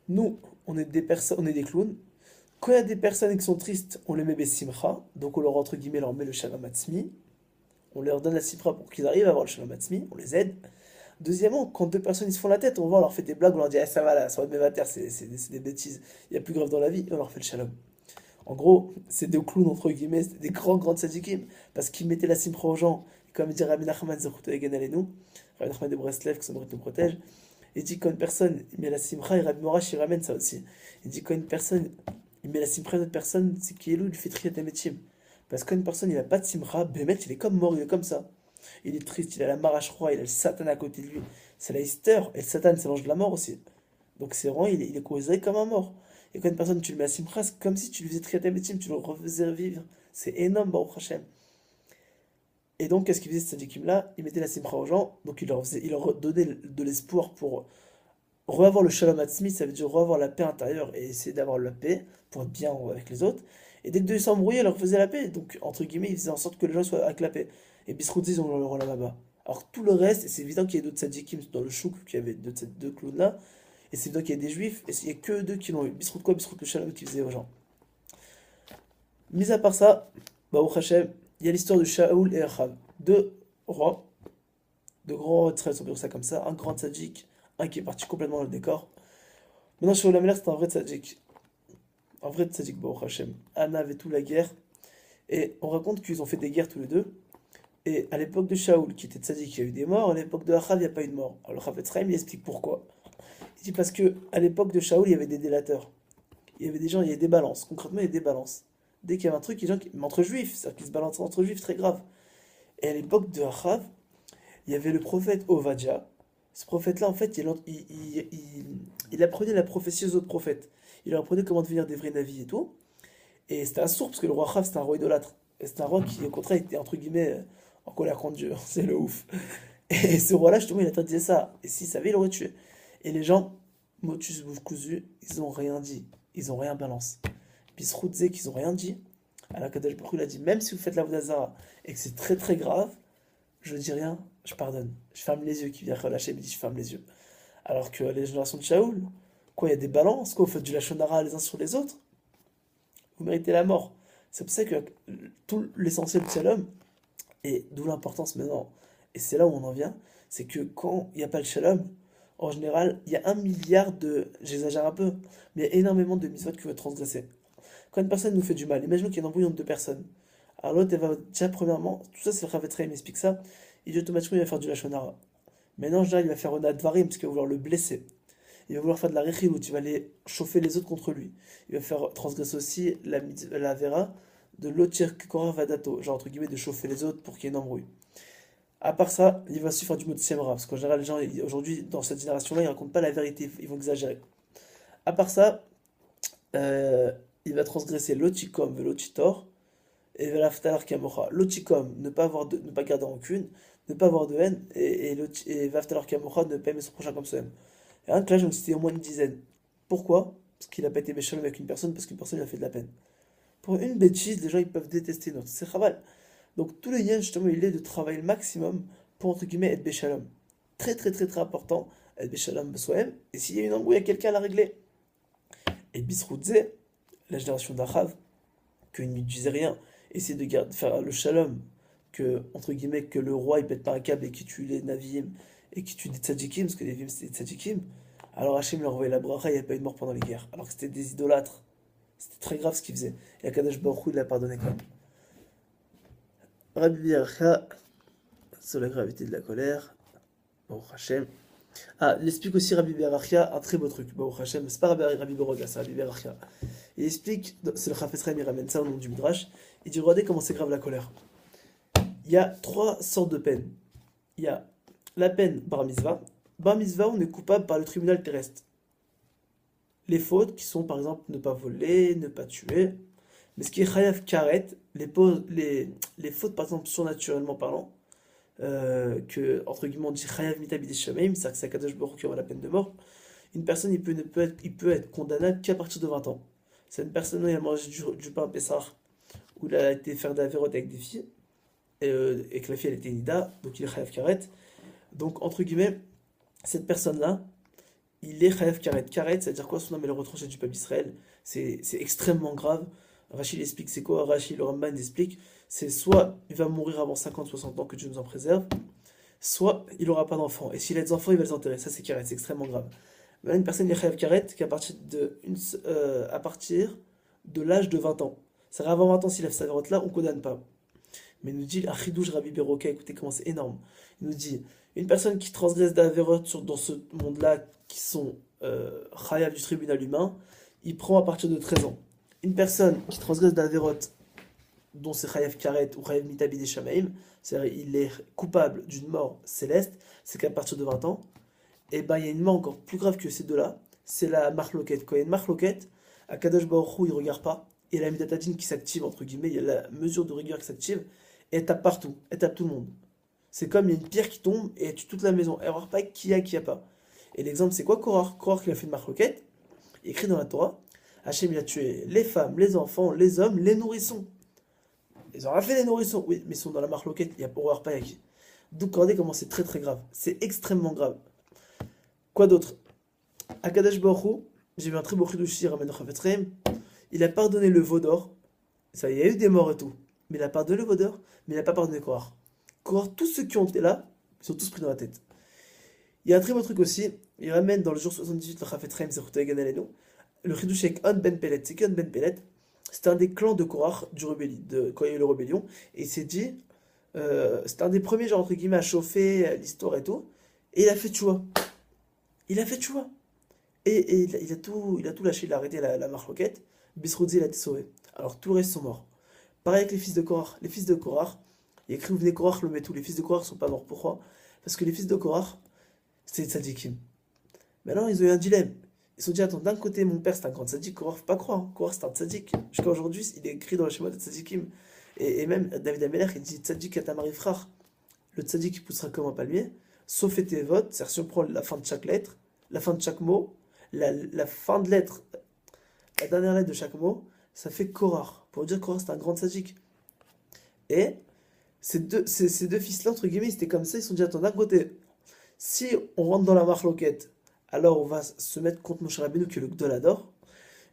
nous, on est des personnes, on est des clowns. Quand il y a des personnes qui sont tristes, on les met besimcha. Donc, on leur, entre guillemets, leur met le shalom atzmi. On leur donne la cipra pour qu'ils arrivent à avoir le shalom atzmi, on les aide. Deuxièmement, quand deux personnes ils se font la tête, on va, on leur fait des blagues, on leur dit ah, ça va là, ça va de mes terre, c'est des bêtises, il y a plus grave dans la vie, et on leur fait le shalom. En gros, c'est deux clowns entre guillemets, c'était des grands tzadikim, parce qu'ils mettaient la simra aux gens, et comme dit Rabbi Nachman Zechut Egen Alenu, Rabbi Nachman de Breslev, que son nom nous protège, il dit quand une personne il met la simra, et Rabbi Morash il ramène ça aussi. Il dit quand une personne il met la simra à une autre personne, c'est qui est loup, il fait trier tes métiers. Parce qu'une personne, il n'a pas de simra, Bémet, il est comme mort, il est comme ça. Il est triste, il a la marache-roi, il a le Satan à côté de lui. C'est la Easter, et le Satan, c'est l'ange de la mort aussi. Donc c'est vraiment, il est considéré comme un mort. Et quand une personne, tu le mets à simra, c'est comme si tu lui faisais trier tes métiers, tu le refaisais vivre. C'est énorme, Baruch Hashem. Et donc, qu'est-ce qu'il faisait, ce tzadikim-là? Il mettait la simra aux gens, donc il leur donnait de l'espoir pour revoir le shalom atzmi, ça veut dire revoir la paix intérieure et essayer d'avoir la paix pour être bien avec les autres. Et dès que deux s'embrouillaient, il leur faisait la paix. Donc, entre guillemets, il faisait en sorte que les gens soient avec la paix. Et Bisroudzi, ils ont le rôle là-bas. Alors, tout le reste, et c'est évident qu'il y ait d'autres tzadikim dans le chouk, qu'il y avait deux clowns-là, et c'est évident qu'il y ait des juifs, et il n'y a que deux qui l'ont eu. Bisroud quoi, Bisroud le shalom qui faisait aux gens. Mis à part ça, Baruch Hashem, il y a l'histoire de Shaoul et Achav. Deux rois, deux grands rois d'Israël, on peut dire ça comme ça, un grand tzadik, un qui est parti complètement dans le décor. Maintenant, Shaoul Ameler, c'est un vrai tzadik. Un vrai tzadik, Baruch Hashem. Anna avait tout la guerre. Et on raconte qu'ils ont fait des guerres tous les deux. Et à l'époque de Shaoul, qui était tzadik, il y a eu des morts. À l'époque de Achav, il n'y a pas eu de mort. Alors le Chafetz Chaim, il explique pourquoi. Il dit parce que à l'époque de Shaoul, il y avait des délateurs. Il y avait des gens, il y avait des balances. Concrètement, il y avait des balances. Dès qu'il y avait un truc, il y a des gens mais entre juifs, c'est-à-dire qu'ils se balançaient entre juifs, très grave. Et à l'époque de Achav, il y avait le prophète Ovadia. Ce prophète-là, en fait, il apprenait la prophétie aux autres prophètes. Il leur apprenait comment devenir des vrais navis et tout. Et c'était un sourd, parce que le roi Achav, c'était un roi idolâtre. Et c'était un roi qui, au contraire, était, entre guillemets, en colère contre Dieu. C'est le ouf. Et ce roi-là, justement, il interdisait ça. Et s'il savait, il l'aurait tué. Et les gens, motus bouffe cousu, ils ont rien dit. Ils ont rien balance. Puis se routzer qu'ils ont rien dit. Alors Kadosh Baruch Hu, il a dit, même si vous faites la Vodazara et que c'est très très grave, je dis rien, je pardonne. Je ferme les yeux, qui vient relâcher, il me dit, je ferme les yeux. Alors que les générations de Shaoul, quoi, il y a des balances, quoi, vous faites du lachonara les uns sur les autres, vous méritez la mort. C'est pour ça que tout l'essentiel du shalom, et d'où l'importance maintenant, et c'est là où on en vient, c'est que quand il n'y a pas le shalom, en général, il y a 1 milliard de, j'exagère un peu, mais il y a énormément de mitzvot qui vont être transgressées. Quand une personne nous fait du mal, imaginons qu'il y a une embrouille entre deux personnes. Alors l'autre, elle va déjà, premièrement, tout ça c'est le Chafetz Chaim, il m'explique ça, il dit automatiquement il va faire du lachonara. Maintenant, en général, il va faire un advarim, parce qu'il va vouloir le blesser. Il va vouloir faire de la rechilut, il va aller chauffer les autres contre lui. Il va faire transgresser aussi la vera de l'otir korah vadato, genre entre guillemets de chauffer les autres pour qu'il y ait une embrouille. À part ça, il va aussi faire du mot de siemra, parce qu'en général, les gens, aujourd'hui, dans cette génération-là, ils racontent pas la vérité, ils vont exagérer. À part ça, euh, il va transgresser l'otikom et l'otitor, et l'aftalar kamocha. L'otikom, ne pas garder rancune, ne pas avoir de haine, et l'aftalar kamocha, ne pas aimer son prochain comme soi-même. Et un que là, j'en ai cité au moins une dizaine. Pourquoi? Parce qu'il n'a pas été méchant avec une personne, parce qu'une personne lui a fait de la peine. Pour une bêtise, les gens ils peuvent détester une autre. C'est chaval. Donc tout le lien, justement, il est de travailler le maximum pour, entre guillemets, être béchalom. Très, très, très, très important, être béchalom soi-même. Et s'il y a une embrouille, il y a quelqu'un à la régler. Et Bisroudze, la génération d'Achav, qu'il ne disait rien, essayer de faire le shalom, que, entre guillemets, que le roi il pète pas un câble et qui tue les navim et qui tue des tzadikim, parce que les navim c'était des tzadikim. Alors Hachem leur envoyé la bracha, il n'y a pas eu de mort pendant les guerres. Alors que c'était des idolâtres. C'était très grave ce qu'ils faisaient. Et Akadosh Baruch Hu, il l'a pardonné quand même. Rabbi Berachia, sur la gravité de la colère, Baruch Hashem. Ah, il explique aussi Rabbi Berachia un très beau truc, Baruch Hashem, c'est pas Rabbi Boroga, c'est Rabbi Berachia. Il explique, c'est le Chafetz Chaim, il ramène ça au nom du Midrash, il dit regardez comment c'est grave la colère. Il y a trois sortes de peines. Il y a la peine bar mitzvah. Bar mitzvah, on est coupable par le tribunal terrestre. Les fautes qui sont par exemple ne pas voler, ne pas tuer. Mais ce qui est chayav karet, les fautes par exemple surnaturellement parlant, que entre guillemets on dit chayav mitabid shamaim, c'est-à-dire que c'est Akadosh Baruch Hu qui aura la peine de mort. Une personne il peut être condamnable qu'à partir de 20 ans. C'est une personne qui a mangé du pain à Pessah, où il a été faire des avec des filles, et que la fille elle était nida, donc il est chayav karet. Donc entre guillemets, cette personne-là, il est chayav karet. Karet, c'est-à-dire quoi? Son âme est le retranché du peuple d'Israël. C'est extrêmement grave. Rachid explique c'est quoi? Rachid, le Ramban explique, c'est soit il va mourir avant 50-60 ans, que Dieu nous en préserve, soit il n'aura pas d'enfants. Et s'il a des enfants, il va les enterrer. Ça, c'est karet, c'est extrêmement grave. Maintenant, une personne, il est chayav karet qu'à partir à partir de l'âge de 20 ans. C'est-à-dire avant 20 ans, s'il a cette là on ne condamne pas. Mais il nous dit, Achidouj Rabbi Beroka, écoutez comment c'est énorme. Il nous dit, une personne qui transgresse d'Averot dans ce monde-là, qui sont chayav du tribunal humain, il prend à partir de 13 ans. Une personne qui transgresse d'Averot, dont c'est chayav karet ou chayav mitabid shamaim, c'est-à-dire il est coupable d'une mort céleste, c'est qu'à partir de 20 ans, et ben il y a une mort encore plus grave que ces deux-là, c'est la marloquette. Quand il y a une marloquette, Akadosh Baruch Hu, il regarde pas, et la midatadine qui s'active, entre guillemets, il y a la mesure de rigueur qui s'active, et elle tape partout, elle tape tout le monde. C'est comme il y a une pierre qui tombe et elle tue toute la maison. Elle ne regarde pas qui a pas. Et l'exemple, c'est quoi Korah? Korah qui a fait une marloquette, écrit dans la Torah, Hachem il a tué les femmes, les enfants, les hommes, les nourrissons. Ils ont rien fait les nourrissons, oui, mais ils sont dans la marloquette, il y a pour regarde pas qui. Donc regardez comment c'est très très grave. C'est extrêmement grave. Quoi d'autre? Akadosh Baruch Hu, j'ai vu un très beau chidouch ici, Ramen Chafetz Chaim, il a pardonné le veau d'or. Ça, il y a eu des morts et tout. Mais il a pardonné le veau d'or, mais il n'a pas pardonné Korah. Korah, tous ceux qui ont été là, ils sont tous pris dans la tête. Il y a un très beau truc aussi, il ramène dans le jour 78, le Chafetz Chaim, Zechut Egan Alenu, le chidouch avec On Ben Pelet. C'est qui On Ben Pelet? C'était un des clans de Korah, quand il y a eu la rébellion, et il s'est dit, c'était un des premiers, genre, entre guillemets, à chauffer l'histoire et tout, et il a fait tchouva. Il a fait tchouva. Et il a tout lâché, il a arrêté la marloquette. Bisroudzi, il a été sauvé. Alors tout le reste sont morts. Pareil avec les fils de Korah. Les fils de Korah, il y a écrit où venez Korah le met tout. Les fils de Korah ne sont pas morts. Pourquoi? Parce que les fils de Korah, c'était des tzadikim. Maintenant, ils ont eu un dilemme. Ils se sont dit, attends, d'un côté, mon père c'est un grand tzadik, Korah, faut pas croire. Hein. Korah c'est un tzadik. Jusqu'à aujourd'hui, il est écrit dans le schéma des tzadikim. Et même David Ameler, il dit tzadik à Tamari frère. Le tzadik, il poussera comme un palmier. Sauf et tes votes, c'est-à-dire si on prend la fin de chaque lettre, la fin de chaque mot, la fin de lettre, la dernière lettre de chaque mot, ça fait Korah. Pour dire que Korah, c'est un grand tzadik. Et ces deux fils-là, entre guillemets, c'était comme ça, ils se sont dit, attends, d'un côté, si on rentre dans la marloquette, alors on va se mettre contre Moshe Rabbeinu, qui est le Gdolador.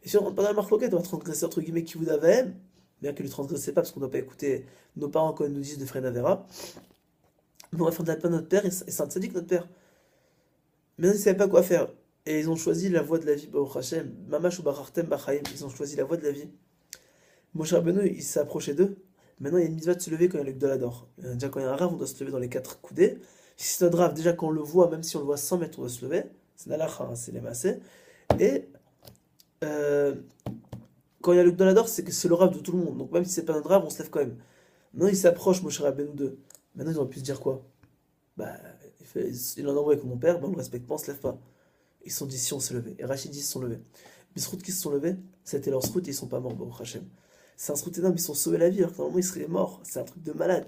Et si on rentre pas dans la marloquette, on va transgresser, entre guillemets, Kivud Avahem, bien que ne transgressez pas, parce qu'on ne doit pas écouter nos parents quand ils nous disent de Fred Avera. Mais on va faire de la peine à notre père, et c'est un tzadik, notre père. Mais ils ne savaient pas quoi faire. Et ils ont choisi la voie de la vie, Baruch Hashem, Mamash ou Barartem Bachaim, ils ont choisi la voie de la vie. Moshe Rabbeinu, il s'est approché d'eux. Maintenant, il y a une mitzvah de se lever quand il y a le Gdolador. Déjà, quand il y a un rave, on doit se lever dans les quatre coudées. Si c'est notre rave, déjà, quand on le voit, même si on le voit 100 mètres, on doit se lever. C'est Nalacha, hein, c'est les massés. Et euh, quand il y a le Gdolador, c'est que c'est le rave de tout le monde. Donc, même si c'est pas notre rave, on se lève quand même. Maintenant, il s'approche, Moshe Rabbeinu d'eux. Maintenant, ils auraient pu se dire quoi? Bah, il en a envoyé comme mon père, bah, on le respecte pas, on se lève pas. Ils se sont dit si on s'est levé. Et Rachid dit ils se sont levés. Bisrout qui se sont levés, c'était leur srout et ils sont pas morts, Baruch Hashem. C'est un srout énorme, ils sont sauvés la vie, alors que normalement ils seraient morts. C'est un truc de malade.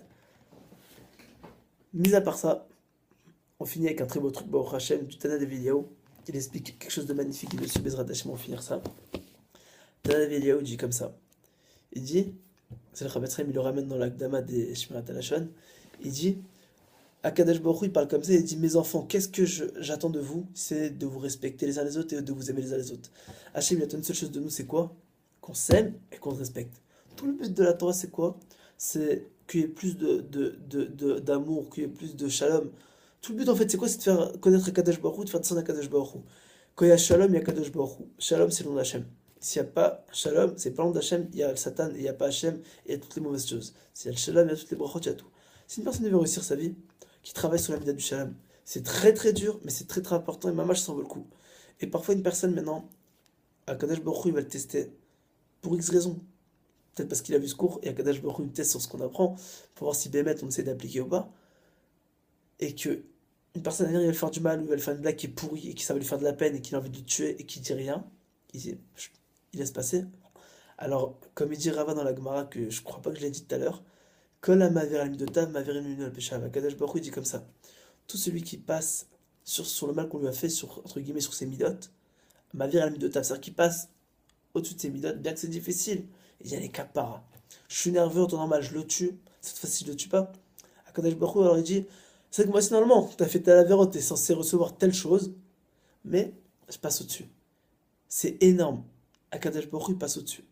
Mis à part ça, on finit avec un très beau truc, Baruch Hashem, du Tana de Viliaou. Il explique quelque chose de magnifique dessus, Bezrat Hashem, on va finir ça. Tana de Viliaou dit comme ça. Il dit, c'est le Chafetz Chaim, il le ramène dans l'Akdama des Shmirat HaLashon. Il dit, Akadosh Baruch Hu, il parle comme ça, il dit, mes enfants, qu'est-ce que j'attends de vous? C'est de vous respecter les uns les autres et de vous aimer les uns les autres. Hachem, il attend une seule chose de nous, c'est quoi? Qu'on s'aime et qu'on se respecte. Tout le but de la Torah, c'est quoi? C'est qu'il y ait plus d'amour, qu'il y ait plus de shalom. Tout le but, en fait, c'est quoi? C'est de faire connaître Akadosh Baruch Hu, de faire descendre Akadosh Baruch Hu. Quand il y a shalom, il y a Akadosh Baruch Hu. Shalom, c'est le nom d'Hachem. S'il n'y a pas Shalom, c'est pas l'ombre d'Hachem, il y a le Satan, et il n'y a pas Hachem, et il y a toutes les mauvaises choses. S'il y a le Shalom, il y a toutes les brachot, il y a tout. Si une personne veut réussir sa vie, qui travaille sur la mida du Shalom, c'est très très dur, mais c'est très très important, et Mamash s'en vaut le coup. Et parfois, une personne maintenant, Akadosh Baruch Hu, il va le tester pour X raisons. Peut-être parce qu'il a vu ce cours, et Akadosh Baruch Hu, il teste sur ce qu'on apprend, pour voir si Bémet, on essaie d'appliquer ou pas. Et que une personne à venir, il va lui faire du mal, ou il va lui faire une blague qui est pourrie, et qui ça va lui faire de la peine, et qu'il a envie de le tuer, et qui dit rien, il dit, il laisse passer. Alors, comme il dit Rava dans la Gemara, que je crois pas que je l'ai dit tout à l'heure, Kol ha'maver al midotav, maver al peshav. Akadosh Baruch Hu, il dit comme ça. Tout celui qui passe sur le mal qu'on lui a fait, entre guillemets, sur ses midotes, maver al midotav, c'est-à-dire qu'il passe au-dessus de ses midotes, bien que c'est difficile, il y a les kapara. Je suis nerveux en temps normal, je le tue, cette fois-ci je le tue pas. Akadosh Baruch Hu, alors il dit, c'est que moi, c'est normalement, t'as fait ta lavérote, t'es censé recevoir telle chose, mais je passe au-dessus. C'est énorme. Akadosh Baruch Hu, il passe au-dessus.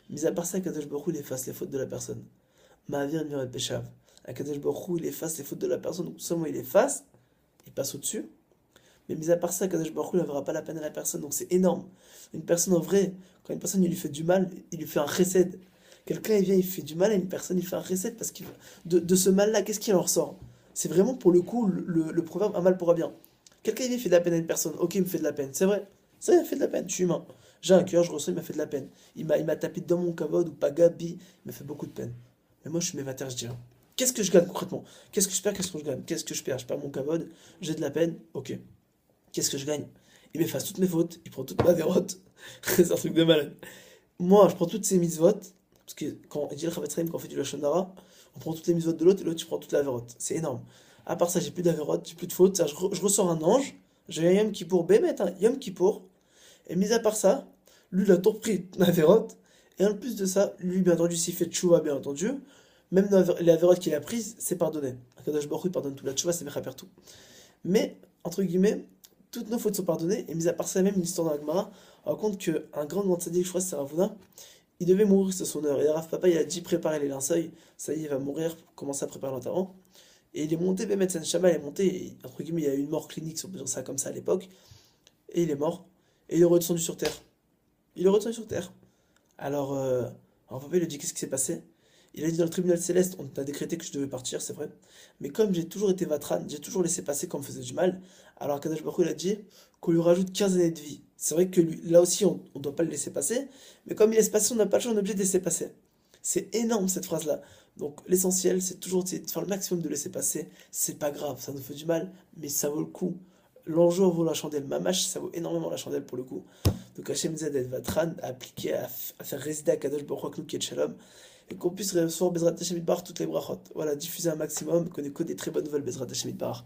Mis à part ça, Akadosh Baruch Hu, il efface les fautes de la personne. Ma'avir mirat peshav. Akadosh Baruch Hu, il efface les fautes de la personne. Donc seulement il efface, il passe au-dessus. Mais mis à part ça, Akadosh Baruch Hu, il ne verra pas la peine à la personne. Donc c'est énorme. Une personne en vrai, quand une personne il lui fait du mal, il lui fait un chesed. Quelqu'un il vient, il fait du mal à une personne, il fait un chesed parce qu'il de ce mal-là, qu'est-ce qui en ressort? C'est vraiment pour le coup le proverbe un mal pour un bien. Quelqu'un il vient, il fait de la peine à une personne. Ok, il me fait de la peine. C'est vrai. Ça, il m'a fait de la peine. Je suis humain. J'ai un cœur, je ressens, il m'a fait de la peine. Il m'a tapé dans mon kavod ou pas gabi, il m'a fait beaucoup de peine. Mais moi, je suis mévater, je dis rien. Qu'est-ce que je gagne concrètement? Qu'est-ce que je perds? Qu'est-ce que je gagne? Qu'est-ce que je perds? Je perds mon kavod, j'ai de la peine, ok. Qu'est-ce que je gagne? Il m'efface toutes mes fautes, il prend toute ma vérote. C'est un truc de malade. Moi, je prends toutes ces mitzvot, parce que quand il dit le Chavetz Chaim, quand on fait du Lashon Hara, on prend toutes les mitzvot de l'autre et l'autre, tu prends toute la vérote. C'est énorme. À part ça, j'ai plus d'avérote, j'ai plus de fautes. Je ressors un ange, j'ai un Yom Kippour, Bémet, un Yom Kippour. Et mis à part ça, lui, il a tout repris ma vérote. Et en plus de ça, lui, bien entendu, s'il fait tchouva, bien entendu, même dans les avérotes qu'il a prises, c'est pardonné. Akadosh Baruch Hu pardonne tout. La tchouva, c'est mechaper tout. Mais, entre guillemets, toutes nos fautes sont pardonnées. Et mis à part ça, même une histoire dans la Gemara, on raconte qu'un grand tzaddik, je crois que c'est Ravuna, il devait mourir, c'est son heure. Et Rav Papa, il a dit préparer les linceuils. Ça y est, il va mourir, commencer à préparer l'enterrement. Et il est monté, Bémet Shama, il est monté, et, entre guillemets, il y a eu une mort clinique, si on peut dire ça comme ça à l'époque. Et il est mort. Et il est redescendu sur Terre. Il est redescendu sur Terre. Alors, papa, il lui a dit qu'est-ce qui s'est passé? Il a dit dans le tribunal céleste, on a décrété que je devais partir, c'est vrai. Mais comme j'ai toujours été vatran, j'ai toujours laissé passer quand on me faisait du mal, alors Kadosh Baruch Hu, il a dit qu'on lui rajoute 15 années de vie. C'est vrai que là aussi, on ne doit pas le laisser passer, mais comme il laisse passer, on n'a pas le choix, on est obligé de laisser passer. C'est énorme cette phrase-là. Donc l'essentiel, c'est toujours de faire le maximum de laisser passer. C'est pas grave, ça nous fait du mal, mais ça vaut le coup. L'enjeu vaut la chandelle. Mamash, ça vaut énormément la chandelle pour le coup. Donc Hachem Zed El Vatran à appliquer, à faire résider à Kadosh Baruch Hu qui est Shalom, et qu'on puisse recevoir Bezrat Hachem Idbar toutes les brachot. Voilà, diffuser un maximum, qu'on ait que des très bonnes nouvelles Bezrat Hachem Idbar.